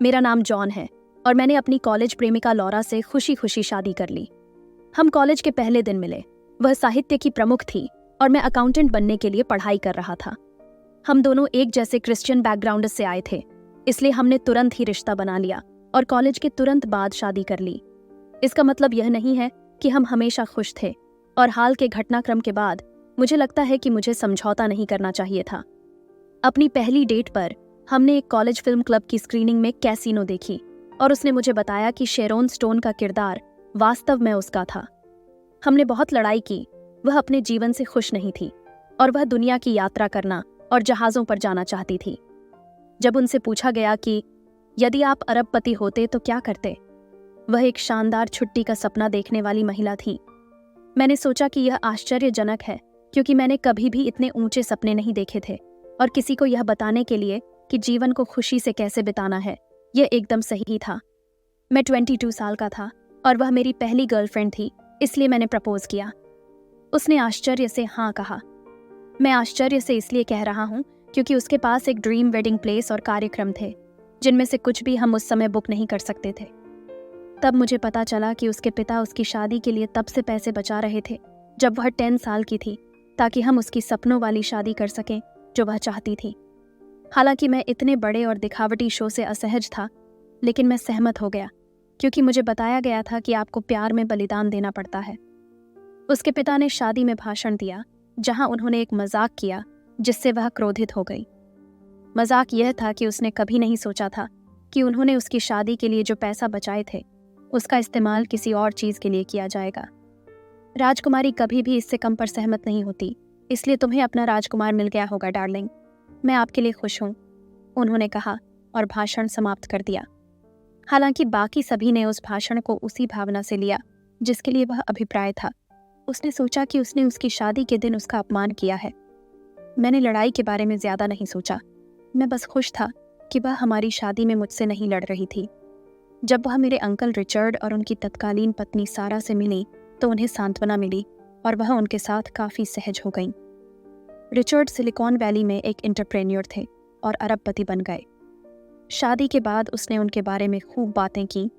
मेरा नाम जॉन है और मैंने अपनी कॉलेज प्रेमिका लॉरा से खुशी खुशी शादी कर ली। हम कॉलेज के पहले दिन मिले। वह साहित्य की प्रमुख थी और मैं अकाउंटेंट बनने के लिए पढ़ाई कर रहा था। हम दोनों एक जैसे क्रिश्चियन बैकग्राउंड से आए थे, इसलिए हमने तुरंत ही रिश्ता बना लिया और कॉलेज के तुरंत बाद शादी कर ली। इसका मतलब यह नहीं है कि हम हमेशा खुश थे, और हाल के घटनाक्रम के बाद मुझे लगता है कि मुझे समझौता नहीं करना चाहिए था। अपनी पहली डेट पर हमने एक कॉलेज फिल्म क्लब की स्क्रीनिंग में कैसीनो देखी और उसने मुझे बताया कि शेरोन स्टोन का किरदार वास्तव में उसका था। हमने बहुत लड़ाई की। वह अपने जीवन से खुश नहीं थी और वह दुनिया की यात्रा करना और जहाज़ों पर जाना चाहती थी। जब उनसे पूछा गया कि यदि आप अरबपति होते तो क्या करते, वह एक शानदार छुट्टी का सपना देखने वाली महिला थी। मैंने सोचा कि यह आश्चर्यजनक है, क्योंकि मैंने कभी भी इतने ऊंचे सपने नहीं देखे थे, और किसी को यह बताने के लिए कि जीवन को खुशी से कैसे बिताना है, यह एकदम सही था। मैं 22 साल का था और वह मेरी पहली गर्लफ्रेंड थी, इसलिए मैंने प्रपोज किया। उसने आश्चर्य से हाँ कहा। मैं आश्चर्य से इसलिए कह रहा हूँ क्योंकि उसके पास एक ड्रीम वेडिंग प्लेस और कार्यक्रम थे, जिनमें से कुछ भी हम उस समय बुक नहीं कर सकते थे। तब मुझे पता चला कि उसके पिता उसकी शादी के लिए तब से पैसे बचा रहे थे जब वह 10 साल की थी, ताकि हम उसकी सपनों वाली शादी कर सकें जो वह चाहती थी। हालांकि मैं इतने बड़े और दिखावटी शो से असहज था, लेकिन मैं सहमत हो गया क्योंकि मुझे बताया गया था कि आपको प्यार में बलिदान देना पड़ता है। उसके पिता ने शादी में भाषण दिया जहां उन्होंने एक मजाक किया जिससे वह क्रोधित हो गई। मजाक यह था कि उसने कभी नहीं सोचा था कि उन्होंने उसकी शादी के लिए जो पैसा बचाए थे उसका इस्तेमाल किसी और चीज के लिए किया जाएगा। राजकुमारी कभी भी इससे कम पर सहमत नहीं होती, इसलिए तुम्हें अपना राजकुमार मिल गया होगा डार्लिंग। मैं आपके लिए खुश हूँ, उन्होंने कहा और भाषण समाप्त कर दिया। हालांकि बाकी सभी ने उस भाषण को उसी भावना से लिया जिसके लिए वह अभिप्राय था। उसने सोचा कि उसने उसकी शादी के दिन उसका अपमान किया है। मैंने लड़ाई के बारे में ज्यादा नहीं सोचा। मैं बस खुश था कि वह हमारी शादी में मुझसे नहीं लड़ रही थी। जब वह मेरे अंकल रिचर्ड और उनकी तत्कालीन पत्नी सारा से मिली तो उन्हें सांत्वना मिली और वह उनके साथ काफ़ी सहज हो गईं। रिचर्ड सिलिकॉन वैली में एक एंटरप्रेन्योर थे और अरबपति बन गए। शादी के बाद उसने उनके बारे में खूब बातें की।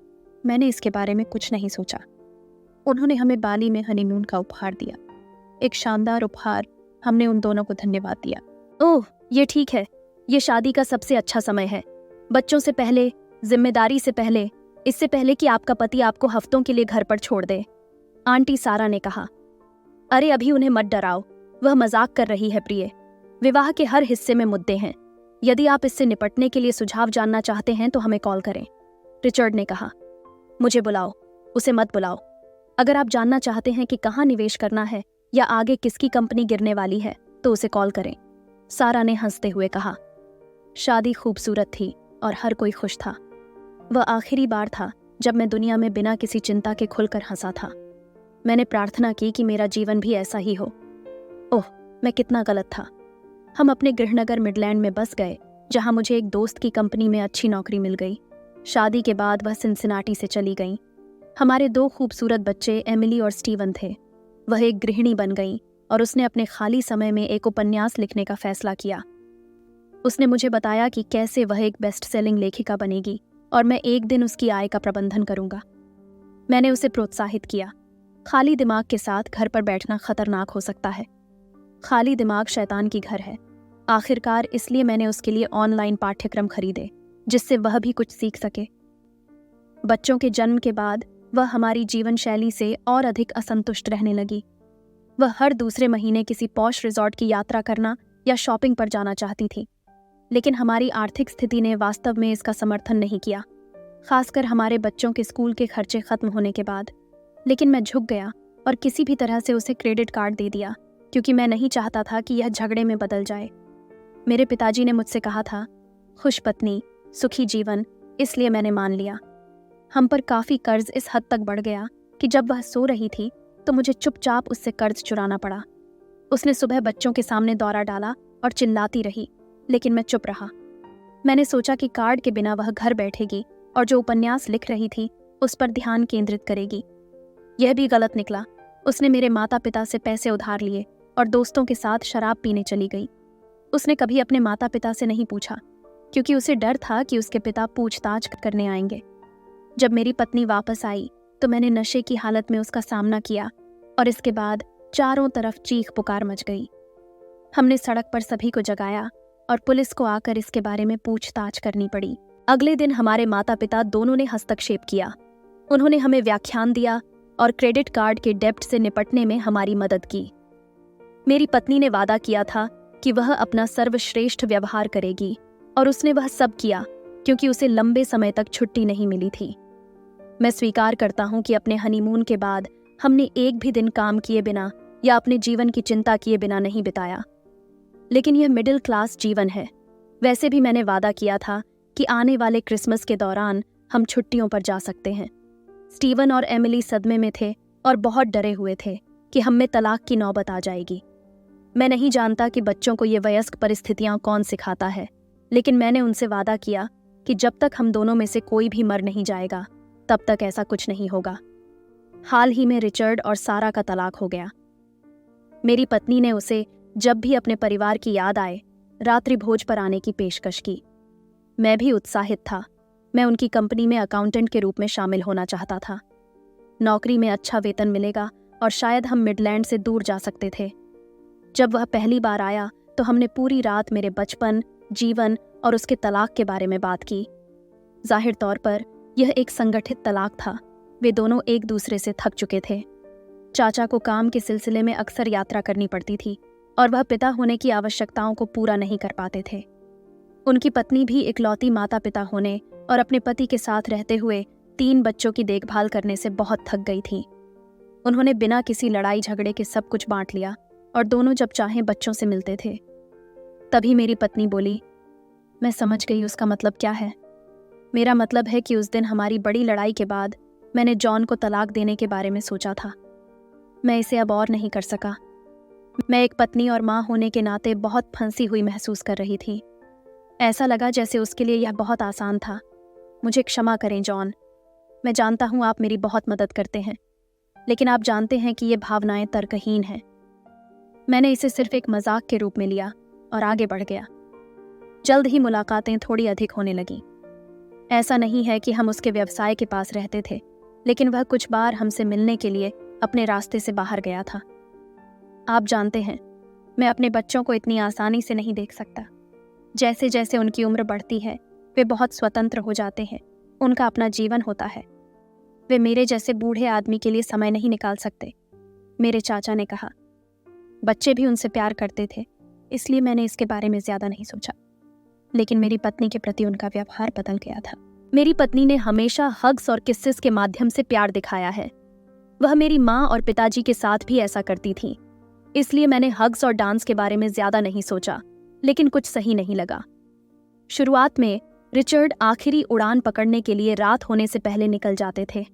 मैंने इसके बारे में कुछ नहीं सोचा। उन्होंने हमें बाली में हनीमून का उपहार दिया, एक शानदार उपहार। हमने उन दोनों को धन्यवाद दिया। ओह, ये ठीक है, ये शादी का सबसे अच्छा समय है। बच्चों से पहले, जिम्मेदारी से पहले, इससे पहले कि आपका पति आपको हफ्तों के लिए घर पर छोड़ दे, आंटी सारा ने कहा। अरे अभी उन्हें मत डराओ, वह मजाक कर रही है प्रिय। विवाह के हर हिस्से में मुद्दे हैं। यदि आप इससे निपटने के लिए सुझाव जानना चाहते हैं तो हमें कॉल करें, रिचर्ड ने कहा। मुझे बुलाओ, उसे मत बुलाओ। अगर आप जानना चाहते हैं कि कहाँ निवेश करना है या आगे किसकी कंपनी गिरने वाली है तो उसे कॉल करें, सारा ने हंसते हुए कहा। शादी खूबसूरत थी और हर कोई खुश था। वह आखिरी बार था जब मैं दुनिया में बिना किसी चिंता के खुलकर हंसा था। मैंने प्रार्थना की कि मेरा जीवन भी ऐसा ही हो। ओह, मैं कितना गलत था। हम अपने गृहनगर मिडलैंड में बस गए, जहां मुझे एक दोस्त की कंपनी में अच्छी नौकरी मिल गई। शादी के बाद वह सिनसिनाटी से चली गईं। हमारे 2 खूबसूरत बच्चे एमिली और स्टीवन थे। वह एक गृहिणी बन गई और उसने अपने खाली समय में एक उपन्यास लिखने का फैसला किया। उसने मुझे बताया कि कैसे वह एक बेस्ट सेलिंग लेखिका बनेगी और मैं एक दिन उसकी आय का प्रबंधन करूंगा। मैंने उसे प्रोत्साहित किया। खाली दिमाग के साथ घर पर बैठना खतरनाक हो सकता है। खाली दिमाग शैतान की घर है। आखिरकार इसलिए मैंने उसके लिए ऑनलाइन पाठ्यक्रम खरीदे जिससे वह भी कुछ सीख सके। बच्चों के जन्म के बाद वह हमारी जीवन शैली से और अधिक असंतुष्ट रहने लगी। वह हर दूसरे महीने किसी पॉश रिजॉर्ट की यात्रा करना या शॉपिंग पर जाना चाहती थी, लेकिन हमारी आर्थिक स्थिति ने वास्तव में इसका समर्थन नहीं किया, खासकर हमारे बच्चों के स्कूल के खर्चे खत्म होने के बाद। लेकिन मैं झुक गया और किसी भी तरह से उसे क्रेडिट कार्ड दे दिया, क्योंकि मैं नहीं चाहता था कि यह झगड़े में बदल जाए। मेरे पिताजी ने मुझसे कहा था, खुश पत्नी, सुखी जीवन, इसलिए मैंने मान लिया। हम पर काफ़ी कर्ज इस हद तक बढ़ गया कि जब वह सो रही थी तो मुझे चुपचाप उससे कर्ज चुराना पड़ा। उसने सुबह बच्चों के सामने दौरा डाला और चिल्लाती रही, लेकिन मैं चुप रहा। मैंने सोचा कि कार्ड के बिना वह घर बैठेगी और जो उपन्यास लिख रही थी उस पर ध्यान केंद्रित करेगी। यह भी गलत निकला। उसने मेरे माता पिता से पैसे उधार लिए और दोस्तों के साथ शराब पीने चली गई। उसने कभी अपने माता पिता से नहीं पूछा, क्योंकि उसे डर था कि उसके पिता पूछताछ करने आएंगे। जब मेरी पत्नी वापस आई तो मैंने नशे की हालत में उसका सामना किया और इसके बाद चारों तरफ चीख पुकार मच गई। हमने सड़क पर सभी को जगाया और पुलिस को आकर इसके बारे में पूछताछ करनी पड़ी। अगले दिन हमारे माता पिता दोनों ने हस्तक्षेप किया। उन्होंने हमें व्याख्यान दिया और क्रेडिट कार्ड के डेब्ट से निपटने में हमारी मदद की। मेरी पत्नी ने वादा किया था कि वह अपना सर्वश्रेष्ठ व्यवहार करेगी और उसने वह सब किया क्योंकि उसे लंबे समय तक छुट्टी नहीं मिली थी। मैं स्वीकार करता हूं कि अपने हनीमून के बाद हमने एक भी दिन काम किए बिना या अपने जीवन की चिंता किए बिना नहीं बिताया, लेकिन यह मिडिल क्लास जीवन है। वैसे भी मैंने वादा किया था कि आने वाले क्रिसमस के दौरान हम छुट्टियों पर जा सकते हैं। स्टीवन और एमिली सदमे में थे और बहुत डरे हुए थे कि हम में तलाक की नौबत आ जाएगी। मैं नहीं जानता कि बच्चों को ये वयस्क परिस्थितियां कौन सिखाता है, लेकिन मैंने उनसे वादा किया कि जब तक हम दोनों में से कोई भी मर नहीं जाएगा तब तक ऐसा कुछ नहीं होगा। हाल ही में रिचर्ड और सारा का तलाक हो गया। मेरी पत्नी ने उसे जब भी अपने परिवार की याद आए रात्रि भोज पर आने की पेशकश की। मैं भी उत्साहित था। मैं उनकी कंपनी में अकाउंटेंट के रूप में शामिल होना चाहता था। नौकरी में अच्छा वेतन मिलेगा और शायद हम मिडलैंड से दूर जा सकते थे। जब वह पहली बार आया तो हमने पूरी रात मेरे बचपन, जीवन और उसके तलाक के बारे में बात की। जाहिर तौर पर यह एक संगठित तलाक था। वे दोनों एक दूसरे से थक चुके थे। चाचा को काम के सिलसिले में अक्सर यात्रा करनी पड़ती थी और वह पिता होने की आवश्यकताओं को पूरा नहीं कर पाते थे। उनकी पत्नी भी इकलौती माता पिता होने और अपने पति के साथ रहते हुए 3 बच्चों की देखभाल करने से बहुत थक गई थी। उन्होंने बिना किसी लड़ाई झगड़े के सब कुछ बांट लिया और दोनों जब चाहें बच्चों से मिलते थे। तभी मेरी पत्नी बोली, मैं समझ गई उसका मतलब क्या है। मेरा मतलब है कि उस दिन हमारी बड़ी लड़ाई के बाद मैंने जॉन को तलाक देने के बारे में सोचा था। मैं इसे अब और नहीं कर सका। मैं एक पत्नी और माँ होने के नाते बहुत फंसी हुई महसूस कर रही थी। ऐसा लगा जैसे उसके लिए यह बहुत आसान था। मुझे क्षमा करें जॉन। मैं जानता हूँ आप मेरी बहुत मदद करते हैं, लेकिन आप जानते हैं कि ये भावनाएं तर्कहीन हैं। मैंने इसे सिर्फ एक मजाक के रूप में लिया और आगे बढ़ गया। जल्द ही मुलाकातें थोड़ी अधिक होने लगीं। ऐसा नहीं है कि हम उसके व्यवसाय के पास रहते थे, लेकिन वह कुछ बार हमसे मिलने के लिए अपने रास्ते से बाहर गया था। आप जानते हैं, मैं अपने बच्चों को इतनी आसानी से नहीं देख सकता। जैसे जैसे उनकी उम्र बढ़ती है वे बहुत स्वतंत्र हो जाते हैं। उनका अपना जीवन होता है। वे मेरे जैसे बूढ़े आदमी के लिए समय नहीं निकाल सकते। मेरे चाचा ने कहा। बच्चे भी उनसे प्यार करते थे, इसलिए मैंने इसके बारे में ज्यादा नहीं सोचा। लेकिन मेरी पत्नी के प्रति उनका व्यवहार बदल गया था। मेरी पत्नी ने हमेशा हग्स और किस्सेस के माध्यम से प्यार दिखाया है। वह मेरी माँ और पिताजी के साथ भी ऐसा करती थी। इसलिए मैंने हग्स और डांस के बारे में ज्यादा नहीं सोचा, लेकिन कुछ सही नहीं लगा। शुरुआत में रिचर्ड आखिरी उड़ान पकड़ने के लिए रात होने से पहले निकल जाते थे,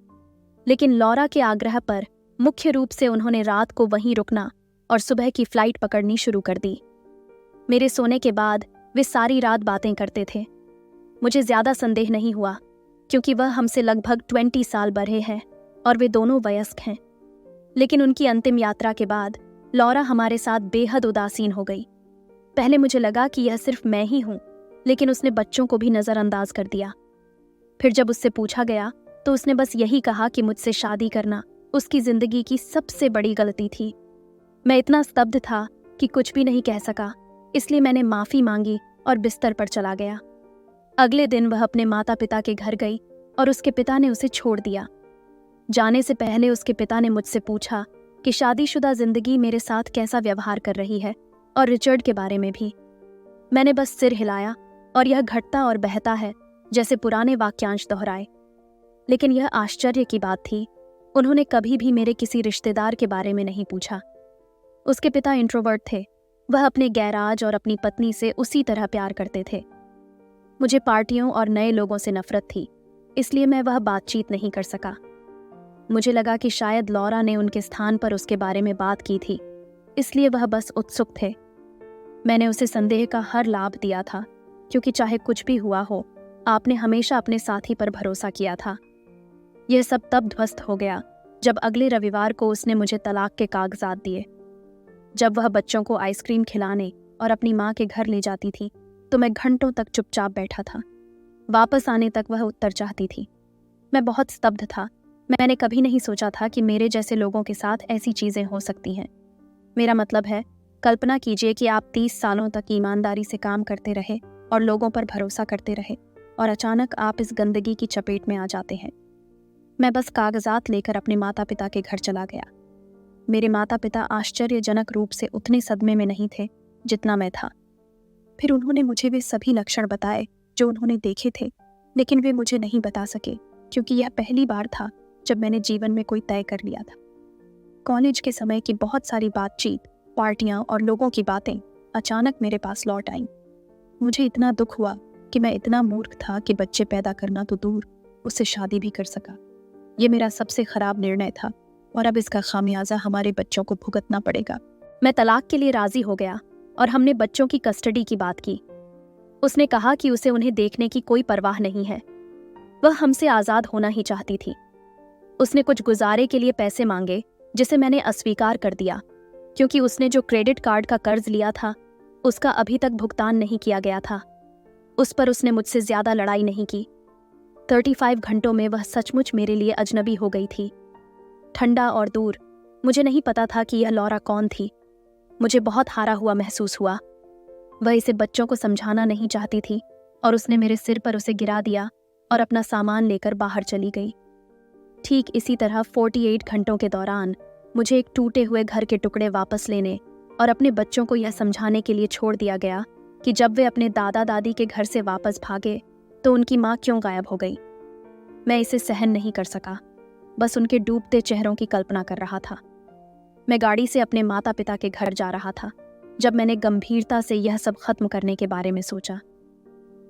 लेकिन लॉरा के आग्रह पर मुख्य रूप से उन्होंने रात को वहीं रुकना और सुबह की फ्लाइट पकड़नी शुरू कर दी। मेरे सोने के बाद वे सारी रात बातें करते थे। मुझे ज्यादा संदेह नहीं हुआ क्योंकि वह हमसे लगभग 20 साल बड़े हैं और वे दोनों वयस्क हैं। लेकिन उनकी अंतिम यात्रा के बाद लॉरा हमारे साथ बेहद उदासीन हो गई। पहले मुझे लगा कि यह सिर्फ मैं ही हूं, लेकिन उसने बच्चों को भी नजरअंदाज कर दिया। फिर जब उससे पूछा गया तो उसने बस यही कहा कि मुझसे शादी करना उसकी जिंदगी की सबसे बड़ी गलती थी। मैं इतना स्तब्ध था कि कुछ भी नहीं कह सका, इसलिए मैंने माफी मांगी और बिस्तर पर चला गया। अगले दिन वह अपने माता पिता के घर गई और उसके पिता ने उसे छोड़ दिया। जाने से पहले उसके पिता ने मुझसे पूछा कि शादीशुदा जिंदगी मेरे साथ कैसा व्यवहार कर रही है और रिचर्ड के बारे में भी। मैंने बस सिर हिलाया और यह घटता और बहता है जैसे पुराने वाक्यांश दोहराए। लेकिन यह आश्चर्य की बात थी, उन्होंने कभी भी मेरे किसी रिश्तेदार के बारे में नहीं पूछा। उसके पिता इंट्रोवर्ट थे। वह अपने गैराज और अपनी पत्नी से उसी तरह प्यार करते थे। मुझे पार्टियों और नए लोगों से नफरत थी, इसलिए मैं वह बातचीत नहीं कर सका। मुझे लगा कि शायद लॉरा ने उनके स्थान पर उसके बारे में बात की थी, इसलिए वह बस उत्सुक थे। मैंने उसे संदेह का हर लाभ दिया था, क्योंकि चाहे कुछ भी हुआ हो, आपने हमेशा अपने साथी पर भरोसा किया था। यह सब तब ध्वस्त हो गया जब अगले रविवार को उसने मुझे तलाक के कागजात दिए। जब वह बच्चों को आइसक्रीम खिलाने और अपनी माँ के घर ले जाती थी, तो मैं घंटों तक चुपचाप बैठा था। वापस आने तक वह उत्तर चाहती थी। मैं बहुत स्तब्ध था। मैंने कभी नहीं सोचा था कि मेरे जैसे लोगों के साथ ऐसी चीज़ें हो सकती हैं। मेरा मतलब है, कल्पना कीजिए कि आप 30 सालों तक ईमानदारी से काम करते रहे और लोगों पर भरोसा करते रहे, और अचानक आप इस गंदगी की चपेट में आ जाते हैं। मैं बस कागजात लेकर अपने माता पिता के घर चला गया। मेरे माता पिता आश्चर्यजनक रूप से उतने सदमे में नहीं थे जितना मैं था। फिर उन्होंने मुझे वे सभी लक्षण बताए जो उन्होंने देखे थे, लेकिन वे मुझे नहीं बता सके, क्योंकि यह पहली बार था जब मैंने जीवन में कोई तय कर लिया था। कॉलेज के समय की बहुत सारी बातचीत, पार्टियां और लोगों की बातें अचानक मेरे पास लौट आईं। मुझे इतना दुख हुआ कि मैं इतना मूर्ख था कि बच्चे पैदा करना तो दूर, उससे शादी भी कर सका। ये मेरा सबसे खराब निर्णय था, और अब इसका खामियाजा हमारे बच्चों को भुगतना पड़ेगा। मैं तलाक के लिए राजी हो गया और हमने बच्चों की कस्टडी की बात की। उसने कहा कि उसे उन्हें देखने की कोई परवाह नहीं है, वह हमसे आज़ाद होना ही चाहती थी। उसने कुछ गुजारे के लिए पैसे मांगे, जिसे मैंने अस्वीकार कर दिया, क्योंकि उसने जो क्रेडिट कार्ड का कर्ज लिया था उसका अभी तक भुगतान नहीं किया गया था। उस पर उसने मुझसे ज्यादा लड़ाई नहीं की। 35 घंटों में वह सचमुच मेरे लिए अजनबी हो गई थी, ठंडा और दूर। मुझे नहीं पता था कि यह लौरा कौन थी। मुझे बहुत हारा हुआ महसूस हुआ। वह इसे बच्चों को समझाना नहीं चाहती थी, और उसने मेरे सिर पर उसे गिरा दिया और अपना सामान लेकर बाहर चली गई। ठीक इसी तरह 48 घंटों के दौरान मुझे एक टूटे हुए घर के टुकड़े वापस लेने और अपने बच्चों को यह समझाने के लिए छोड़ दिया गया कि जब वे अपने दादा दादी के घर से वापस भागे तो उनकी माँ क्यों गायब हो गई। मैं इसे सहन नहीं कर सका, बस उनके डूबते चेहरों की कल्पना कर रहा था। मैं गाड़ी से अपने माता पिता के घर जा रहा था जब मैंने गंभीरता से यह सब खत्म करने के बारे में सोचा,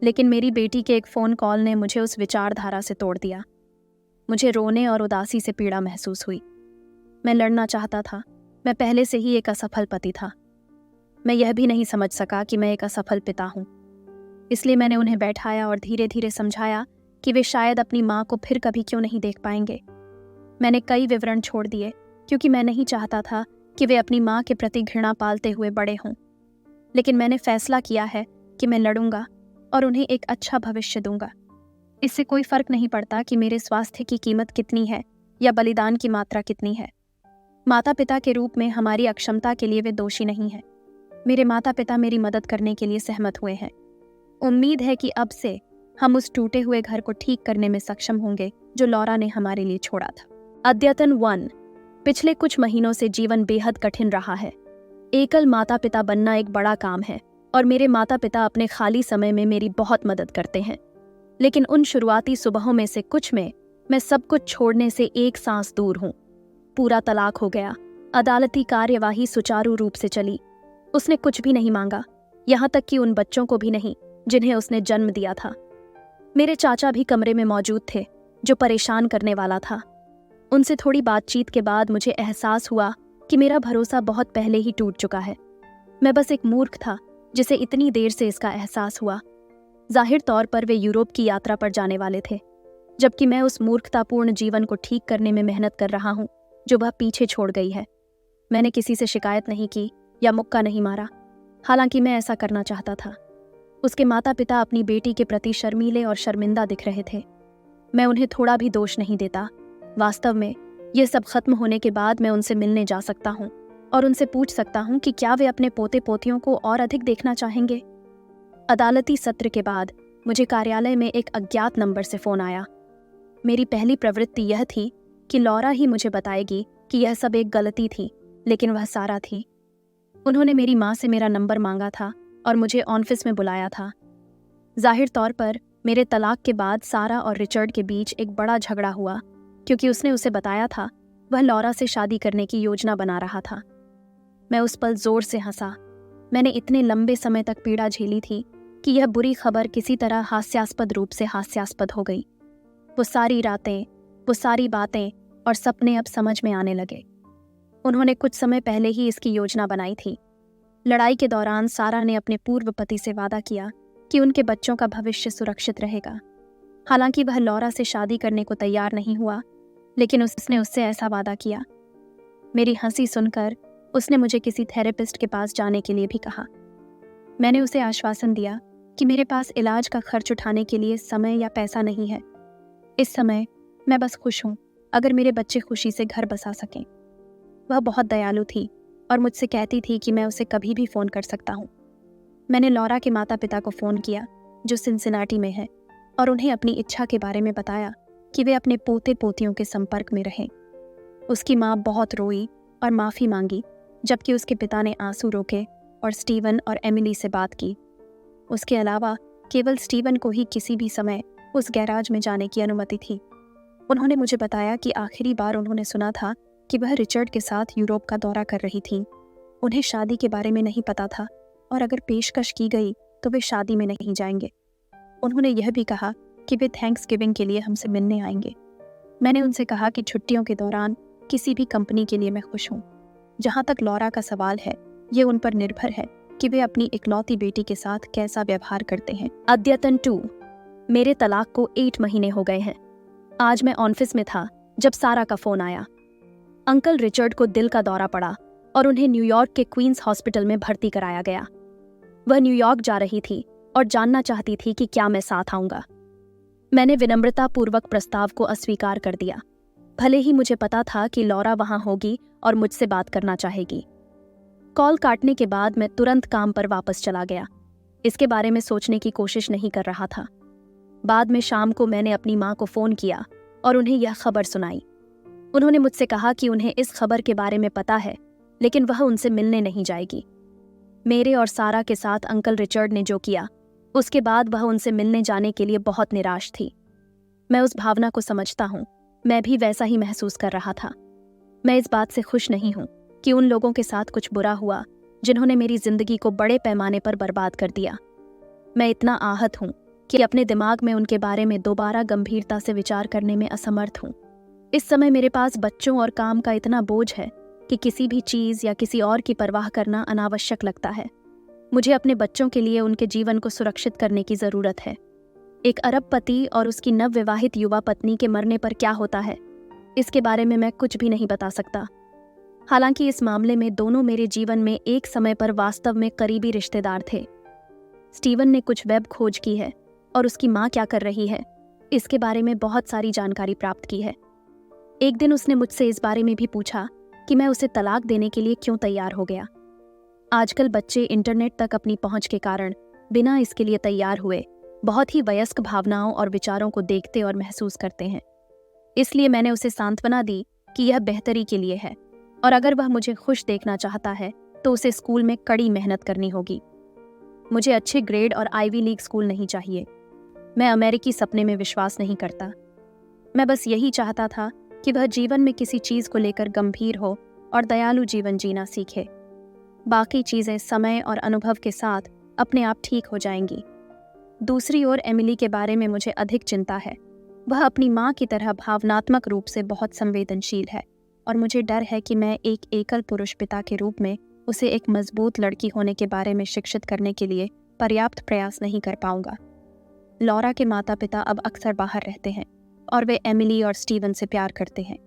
लेकिन मेरी बेटी के एक फ़ोन कॉल ने मुझे उस विचारधारा से तोड़ दिया। मुझे रोने और उदासी से पीड़ा महसूस हुई। मैं लड़ना चाहता था। मैं पहले से ही एक असफल पति था। मैं यह भी नहीं समझ सका कि मैं एक असफल पिता हूँ। इसलिए मैंने उन्हें बैठाया और धीरे धीरे समझाया कि वे शायद अपनी माँ को फिर कभी क्यों नहीं देख पाएंगे। मैंने कई विवरण छोड़ दिए, क्योंकि मैं नहीं चाहता था कि वे अपनी माँ के प्रति घृणा पालते हुए बड़े हों। लेकिन मैंने फैसला किया है कि मैं लड़ूंगा और उन्हें एक अच्छा भविष्य दूंगा। इससे कोई फर्क नहीं पड़ता कि मेरे स्वास्थ्य की कीमत कितनी है या बलिदान की मात्रा कितनी है। माता पिता के रूप में हमारी अक्षमता के लिए वे दोषी नहीं हैं। मेरे माता पिता मेरी मदद करने के लिए सहमत हुए हैं। उम्मीद है कि अब से हम उस टूटे हुए घर को ठीक करने में सक्षम होंगे जो लौरा ने हमारे लिए छोड़ा था। अद्यतन 1। पिछले कुछ महीनों से जीवन बेहद कठिन रहा है। एकल माता पिता बनना एक बड़ा काम है, और मेरे माता पिता अपने खाली समय में मेरी बहुत मदद करते हैं। लेकिन उन शुरुआती सुबहों में से कुछ में मैं सब कुछ छोड़ने से एक सांस दूर हूँ। पूरा तलाक हो गया। अदालती कार्यवाही सुचारू रूप से चली। उसने कुछ भी नहीं मांगा, यहाँ तक कि उन बच्चों को भी नहीं जिन्हें उसने जन्म दिया था। मेरे चाचा भी कमरे में मौजूद थे, जो परेशान करने वाला था। उनसे थोड़ी बातचीत के बाद मुझे एहसास हुआ कि मेरा भरोसा बहुत पहले ही टूट चुका है। मैं बस एक मूर्ख था जिसे इतनी देर से इसका एहसास हुआ। जाहिर तौर पर वे यूरोप की यात्रा पर जाने वाले थे, जबकि मैं उस मूर्खतापूर्ण जीवन को ठीक करने में मेहनत कर रहा हूँ जो वह पीछे छोड़ गई है। मैंने किसी से शिकायत नहीं की या मुक्का नहीं मारा, हालांकि मैं ऐसा करना चाहता था। उसके माता पिता अपनी बेटी के प्रति शर्मीले और शर्मिंदा दिख रहे थे। मैं उन्हें थोड़ा भी दोष नहीं देता। वास्तव में यह सब खत्म होने के बाद मैं उनसे मिलने जा सकता हूँ और उनसे पूछ सकता हूँ कि क्या वे अपने पोते पोतियों को और अधिक देखना चाहेंगे। अदालती सत्र के बाद मुझे कार्यालय में एक अज्ञात नंबर से फ़ोन आया। मेरी पहली प्रवृत्ति यह थी कि लौरा ही मुझे बताएगी कि यह सब एक गलती थी, लेकिन वह सारा थी। उन्होंने मेरी माँ से मेरा नंबर मांगा था और मुझे ऑफिस में बुलाया था। जाहिर तौर पर मेरे तलाक के बाद सारा और रिचर्ड के बीच एक बड़ा झगड़ा हुआ, क्योंकि उसने उसे बताया था वह लौरा से शादी करने की योजना बना रहा था। मैं उस पल जोर से हंसा। मैंने इतने लंबे समय तक पीड़ा झेली थी कि यह बुरी खबर किसी तरह हास्यास्पद रूप से हास्यास्पद हो गई। वो सारी रातें, वो सारी बातें और सपने अब समझ में आने लगे। उन्होंने कुछ समय पहले ही इसकी योजना बनाई थी। लड़ाई के दौरान सारा ने अपने पूर्व पति से वादा किया कि उनके बच्चों का भविष्य सुरक्षित रहेगा। हालांकि वह लौरा से शादी करने को तैयार नहीं हुआ, लेकिन उसने उससे ऐसा वादा किया। मेरी हंसी सुनकर उसने मुझे किसी थेरेपिस्ट के पास जाने के लिए भी कहा। मैंने उसे आश्वासन दिया कि मेरे पास इलाज का खर्च उठाने के लिए समय या पैसा नहीं है। इस समय मैं बस खुश हूँ अगर मेरे बच्चे खुशी से घर बसा सकें। वह बहुत दयालु थी और मुझसे कहती थी कि मैं उसे कभी भी फ़ोन कर सकता हूँ। मैंने लॉरा के माता पिता को फ़ोन किया जो सिनसिनाटी में है और उन्हें अपनी इच्छा के बारे में बताया कि वे अपने पोते पोतियों के संपर्क में रहें। उसकी माँ बहुत रोई और माफ़ी मांगी, जबकि उसके पिता ने आंसू रोके और स्टीवन और एमिली से बात की। उसके अलावा केवल स्टीवन को ही किसी भी समय उस गैराज में जाने की अनुमति थी। उन्होंने मुझे बताया कि आखिरी बार उन्होंने सुना था कि वह रिचर्ड के साथ यूरोप का दौरा कर रही थीं। उन्हें शादी के बारे में नहीं पता था और अगर पेशकश की गई तो वे शादी में नहीं जाएंगे। उन्होंने यह भी कहा कि वे थैंक्सगिविंग के लिए हमसे मिलने आएंगे। मैंने उनसे कहा कि छुट्टियों के दौरान किसी भी कंपनी के लिए मैं खुश हूँ। जहाँ तक लॉरा का सवाल है, ये उन पर निर्भर है कि वे अपनी इकलौती बेटी के साथ कैसा व्यवहार करते हैं। अद्यतन 2। मेरे तलाक को 8 महीने हो गए हैं। आज मैं ऑफिस में था जब सारा का फ़ोन आया। अंकल रिचर्ड को दिल का दौरा पड़ा और उन्हें न्यूयॉर्क के क्वींस हॉस्पिटल में भर्ती कराया गया। वह न्यूयॉर्क जा रही थी और जानना चाहती थी कि क्या मैं साथ आऊँगा। मैंने विनम्रतापूर्वक प्रस्ताव को अस्वीकार कर दिया, भले ही मुझे पता था कि लॉरा वहाँ होगी और मुझसे बात करना चाहेगी। कॉल काटने के बाद मैं तुरंत काम पर वापस चला गया। इसके बारे में सोचने की कोशिश नहीं कर रहा था। बाद में शाम को मैंने अपनी माँ को फ़ोन किया और उन्हें यह खबर सुनाई। उन्होंने मुझसे कहा कि उन्हें इस खबर के बारे में पता है, लेकिन वह उनसे मिलने नहीं जाएगी। मेरे और सारा के साथ अंकल रिचर्ड ने जो किया, उसके बाद वह उनसे मिलने जाने के लिए बहुत निराश थी। मैं उस भावना को समझता हूँ। मैं भी वैसा ही महसूस कर रहा था। मैं इस बात से खुश नहीं हूँ कि उन लोगों के साथ कुछ बुरा हुआ जिन्होंने मेरी जिंदगी को बड़े पैमाने पर बर्बाद कर दिया। मैं इतना आहत हूँ कि अपने दिमाग में उनके बारे में दोबारा गंभीरता से विचार करने में असमर्थ हूँ। इस समय मेरे पास बच्चों और काम का इतना बोझ है कि किसी भी चीज़ या किसी और की परवाह करना अनावश्यक लगता है। मुझे अपने बच्चों के लिए उनके जीवन को सुरक्षित करने की ज़रूरत है। एक अरबपति और उसकी नवविवाहित युवा पत्नी के मरने पर क्या होता है, इसके बारे में मैं कुछ भी नहीं बता सकता। हालांकि इस मामले में दोनों मेरे जीवन में एक समय पर वास्तव में करीबी रिश्तेदार थे। स्टीवन ने कुछ वेब खोज की है और उसकी माँ क्या कर रही है, इसके बारे में बहुत सारी जानकारी प्राप्त की है। एक दिन उसने मुझसे इस बारे में भी पूछा कि मैं उसे तलाक देने के लिए क्यों तैयार हो गया। आजकल बच्चे इंटरनेट तक अपनी पहुंच के कारण बिना इसके लिए तैयार हुए बहुत ही वयस्क भावनाओं और विचारों को देखते और महसूस करते हैं। इसलिए मैंने उसे सांत्वना दी कि यह बेहतरी के लिए है और अगर वह मुझे खुश देखना चाहता है तो उसे स्कूल में कड़ी मेहनत करनी होगी। मुझे अच्छे ग्रेड और आईवी लीग स्कूल नहीं चाहिए। मैं अमेरिकी सपने में विश्वास नहीं करता। मैं बस यही चाहता था कि वह जीवन में किसी चीज़ को लेकर गंभीर हो और दयालु जीवन जीना सीखे। बाकी चीज़ें समय और अनुभव के साथ अपने आप ठीक हो जाएंगी। दूसरी ओर एमिली के बारे में मुझे अधिक चिंता है। वह अपनी माँ की तरह भावनात्मक रूप से बहुत संवेदनशील है और मुझे डर है कि मैं एक एकल पुरुष पिता के रूप में उसे एक मजबूत लड़की होने के बारे में शिक्षित करने के लिए पर्याप्त प्रयास नहीं कर पाऊंगा। लॉरा के माता पिता अब अक्सर बाहर रहते हैं और वे एमिली और स्टीवन से प्यार करते हैं।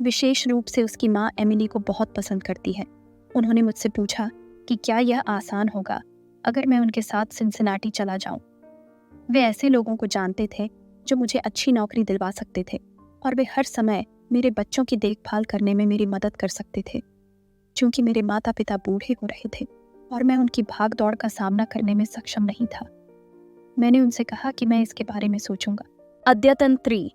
विशेष रूप से उसकी माँ एमिली को बहुत पसंद करती है। उन्होंने मुझसे पूछा कि क्या यह आसान होगा अगर मैं उनके साथ सिनसिनाटी चला जाऊं। वे ऐसे लोगों को जानते थे जो मुझे अच्छी नौकरी दिलवा सकते थे और वे हर समय मेरे बच्चों की देखभाल करने में मेरी मदद कर सकते थे। चूंकि मेरे माता पिता बूढ़े हो रहे थे और मैं उनकी भाग दौड़ का सामना करने में सक्षम नहीं था, मैंने उनसे कहा कि मैं इसके बारे में सोचूंगा। अद्यतन 3।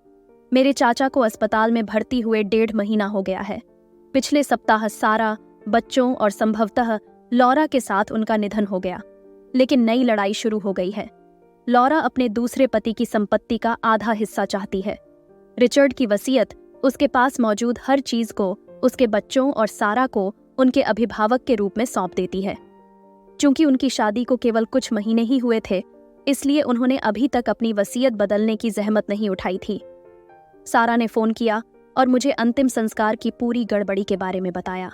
मेरे चाचा को अस्पताल में भर्ती हुए 1.5 महीना हो गया है। पिछले सप्ताह सारा, बच्चों और संभवतः लॉरा के साथ उनका निधन हो गया, लेकिन नई लड़ाई शुरू हो गई है। लॉरा अपने दूसरे पति की संपत्ति का आधा हिस्सा चाहती है। रिचर्ड की वसीयत उसके पास मौजूद हर चीज को उसके बच्चों और सारा को उनके अभिभावक के रूप में सौंप देती है। चूंकि उनकी शादी को केवल कुछ महीने ही हुए थे, इसलिए उन्होंने अभी तक अपनी वसीयत बदलने की जहमत नहीं उठाई थी। सारा ने फोन किया और मुझे अंतिम संस्कार की पूरी गड़बड़ी के बारे में बताया।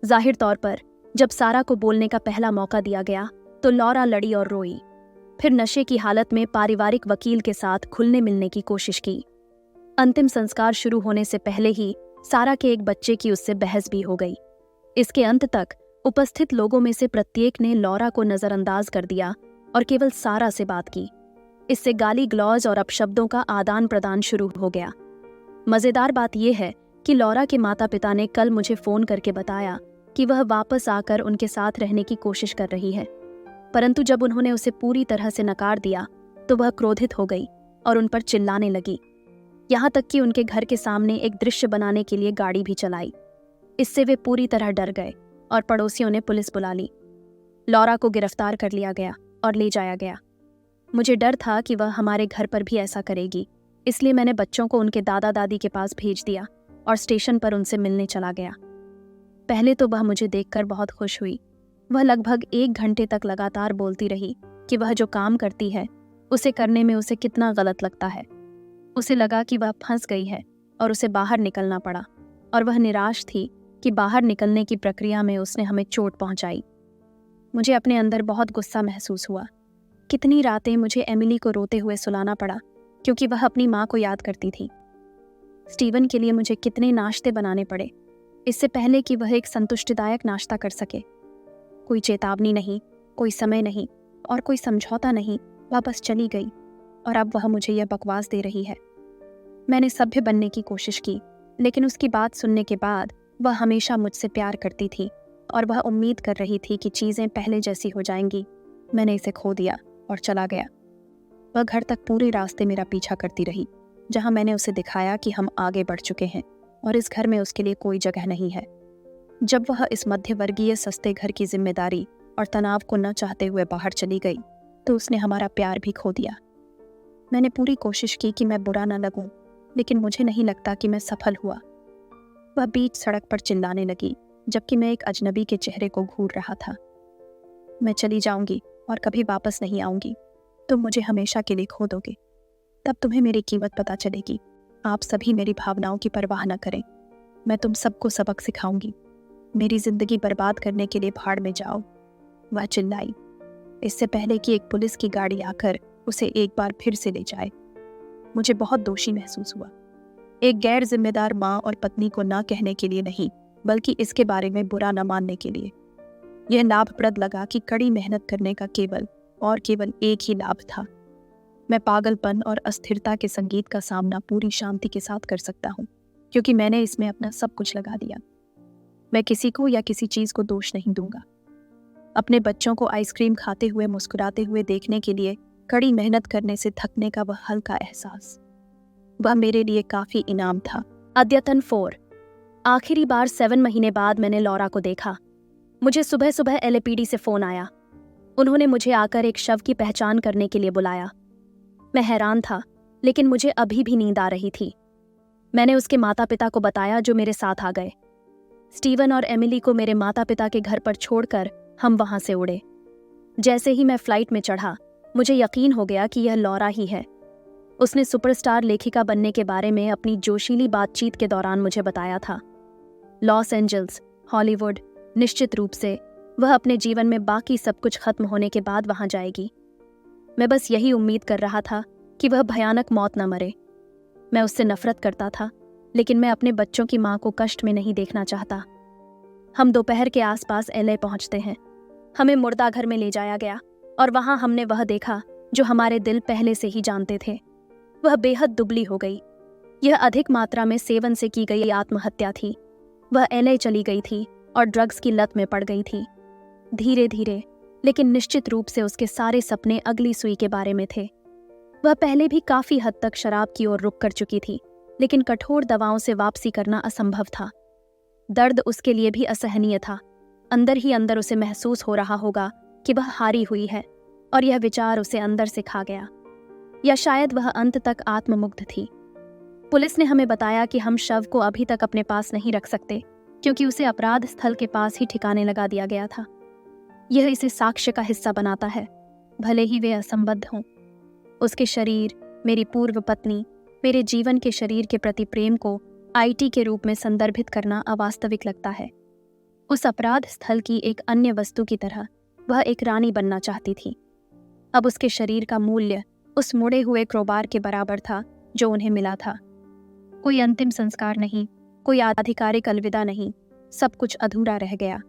जाहिर तौर पर जब सारा को बोलने का पहला मौका दिया गया तो लॉरा लड़ी और रोई। फिर नशे की हालत में पारिवारिक वकील के साथ खुलने मिलने की कोशिश की। अंतिम संस्कार शुरू होने से पहले ही सारा के एक बच्चे की उससे बहस भी हो गई। इसके अंत तक उपस्थित लोगों में से प्रत्येक ने लॉरा को नजरअंदाज कर दिया और केवल सारा से बात की। इससे गाली ग्लौज और अपशब्दों का आदान प्रदान शुरू हो गया। मज़ेदार बात यह है कि लौरा के माता पिता ने कल मुझे फ़ोन करके बताया कि वह वापस आकर उनके साथ रहने की कोशिश कर रही है, परंतु जब उन्होंने उसे पूरी तरह से नकार दिया तो वह क्रोधित हो गई और उन पर चिल्लाने लगी। यहाँ तक कि उनके घर के सामने एक दृश्य बनाने के लिए गाड़ी भी चलाई। इससे वे पूरी तरह डर गए और पड़ोसियों ने पुलिस बुला ली। लौरा को गिरफ्तार कर लिया गया और ले जाया गया। मुझे डर था कि वह हमारे घर पर भी ऐसा करेगी, इसलिए मैंने बच्चों को उनके दादा दादी के पास भेज दिया और स्टेशन पर उनसे मिलने चला गया। पहले तो वह मुझे देखकर बहुत खुश हुई। वह लगभग 1 घंटे तक लगातार बोलती रही कि वह जो काम करती है उसे करने में उसे कितना गलत लगता है। उसे लगा कि वह फंस गई है और उसे बाहर निकलना पड़ा, और वह निराश थी कि बाहर निकलने की प्रक्रिया में उसने हमें चोट पहुंचाई। मुझे अपने अंदर बहुत गुस्सा महसूस हुआ। कितनी रातें मुझे एमिली को रोते हुए सुलाना पड़ा क्योंकि वह अपनी माँ को याद करती थी। स्टीवन के लिए मुझे कितने नाश्ते बनाने पड़े इससे पहले कि वह एक संतुष्टिदायक नाश्ता कर सके। कोई चेतावनी नहीं, कोई समय नहीं और कोई समझौता नहीं। वह बस चली गई और अब वह मुझे यह बकवास दे रही है। मैंने सभ्य बनने की कोशिश की, लेकिन उसकी बात सुनने के बाद वह हमेशा मुझसे प्यार करती थी और वह उम्मीद कर रही थी कि चीज़ें पहले जैसी हो जाएंगी। मैंने इसे खो दिया और चला गया। वह घर तक पूरे रास्ते मेरा पीछा करती रही, जहां मैंने उसे दिखाया कि हम आगे बढ़ चुके हैं और इस घर में उसके लिए कोई जगह नहीं है। जब वह इस मध्यवर्गीय सस्ते घर की जिम्मेदारी और तनाव को न चाहते हुए बाहर चली गई तो उसने हमारा प्यार भी खो दिया। मैंने पूरी कोशिश की कि मैं बुरा न लगूं, लेकिन मुझे नहीं लगता कि मैं सफल हुआ। वह बीच सड़क पर चिल्लाने लगी जबकि मैं एक अजनबी के चेहरे को घूर रहा था। मैं चली जाऊंगी और कभी वापस नहीं आऊंगी। तुम मुझे हमेशा के लिए खो दोगे, तब तुम्हें मेरी कीमत पता चलेगी। आप सभी मेरी भावनाओं की परवाह न करें। मैं तुम सबको सबक सिखाऊंगी। मेरी जिंदगी बर्बाद करने के लिए भाड़ में जाओ, वह चिल्लाई, इससे पहले कि एक पुलिस की गाड़ी आकर उसे एक बार फिर से ले जाए। मुझे बहुत दोषी महसूस हुआ, एक गैर जिम्मेदार माँ और पत्नी को ना कहने के लिए नहीं, बल्कि इसके बारे में बुरा न मानने के लिए। यह लाभप्रद लगा कि कड़ी मेहनत करने का केवल एक ही लाभ था। मैं पागलपन और अस्थिरता के संगीत का सामना पूरी शांति के साथ कर सकता हूँ, क्योंकि मैंने इसमें अपना सब कुछ लगा दिया। मैं किसी को या किसी चीज को दोष नहीं दूंगा। अपने बच्चों को आइसक्रीम खाते हुए मुस्कुराते हुए देखने के लिए कड़ी मेहनत करने से थकने का वह हल्का एहसास, वह मेरे लिए काफी इनाम था। अद्यतन 4। आखिरी बार 7 महीने बाद मैंने लौरा को देखा। मुझे सुबह सुबह LAPD से फोन आया। उन्होंने मुझे आकर एक शव की पहचान करने के लिए बुलाया। मैं हैरान था, लेकिन मुझे अभी भी नींद आ रही थी। मैंने उसके माता पिता को बताया, जो मेरे साथ आ गए। स्टीवन और एमिली को मेरे माता पिता के घर पर छोड़कर हम वहां से उड़े। जैसे ही मैं फ्लाइट में चढ़ा, मुझे यकीन हो गया कि यह लौरा ही है। उसने सुपरस्टार लेखिका बनने के बारे में अपनी जोशीली बातचीत के दौरान मुझे बताया था। लॉस एंजल्स, हॉलीवुड, निश्चित रूप से वह अपने जीवन में बाकी सब कुछ खत्म होने के बाद वहां जाएगी। मैं बस यही उम्मीद कर रहा था कि वह भयानक मौत न मरे। मैं उससे नफरत करता था, लेकिन मैं अपने बच्चों की मां को कष्ट में नहीं देखना चाहता। हम दोपहर के आसपास LA पहुंचते हैं। हमें मुर्दा घर में ले जाया गया और वहां हमने वह देखा जो हमारे दिल पहले से ही जानते थे। वह बेहद दुबली हो गई। यह अधिक मात्रा में सेवन से की गई आत्महत्या थी। वह LA चली गई थी और ड्रग्स की लत में पड़ गई थी। धीरे धीरे, लेकिन निश्चित रूप से उसके सारे सपने अगली सुई के बारे में थे। वह पहले भी काफी हद तक शराब की ओर रुख कर चुकी थी, लेकिन कठोर दवाओं से वापसी करना असंभव था। दर्द उसके लिए भी असहनीय था। अंदर ही अंदर उसे महसूस हो रहा होगा कि वह हारी हुई है, और यह विचार उसे अंदर से खा गया। या शायद वह अंत तक आत्ममुग्ध थी। पुलिस ने हमें बताया कि हम शव को अभी तक अपने पास नहीं रख सकते, क्योंकि उसे अपराध स्थल के पास ही ठिकाने लगा दिया गया था। यह इसे साक्ष्य का हिस्सा बनाता है, भले ही वे असंबद्ध हों। उसके शरीर, मेरी पूर्व पत्नी, मेरे जीवन के शरीर के प्रति प्रेम को IT के रूप में संदर्भित करना अवास्तविक लगता है। उस अपराध स्थल की एक अन्य वस्तु की तरह वह एक रानी बनना चाहती थी। अब उसके शरीर का मूल्य उस मुड़े हुए क्रोबार के बराबर था जो उन्हें मिला था। कोई अंतिम संस्कार नहीं, कोई आधिकारिक अलविदा नहीं, सब कुछ अधूरा रह गया।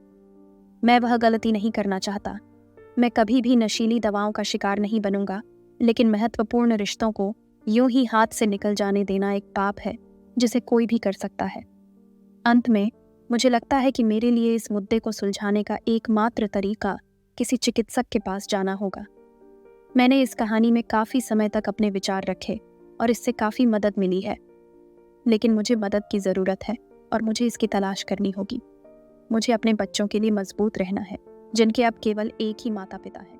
मैं वह गलती नहीं करना चाहता। मैं कभी भी नशीली दवाओं का शिकार नहीं बनूंगा, लेकिन महत्वपूर्ण रिश्तों को यूं ही हाथ से निकल जाने देना एक पाप है जिसे कोई भी कर सकता है। अंत में मुझे लगता है कि मेरे लिए इस मुद्दे को सुलझाने का एकमात्र तरीका किसी चिकित्सक के पास जाना होगा। मैंने इस कहानी में काफ़ी समय तक अपने विचार रखे और इससे काफ़ी मदद मिली है, लेकिन मुझे मदद की ज़रूरत है और मुझे इसकी तलाश करनी होगी। मुझे अपने बच्चों के लिए मजबूत रहना है, जिनके अब केवल एक ही माता पिता हैं।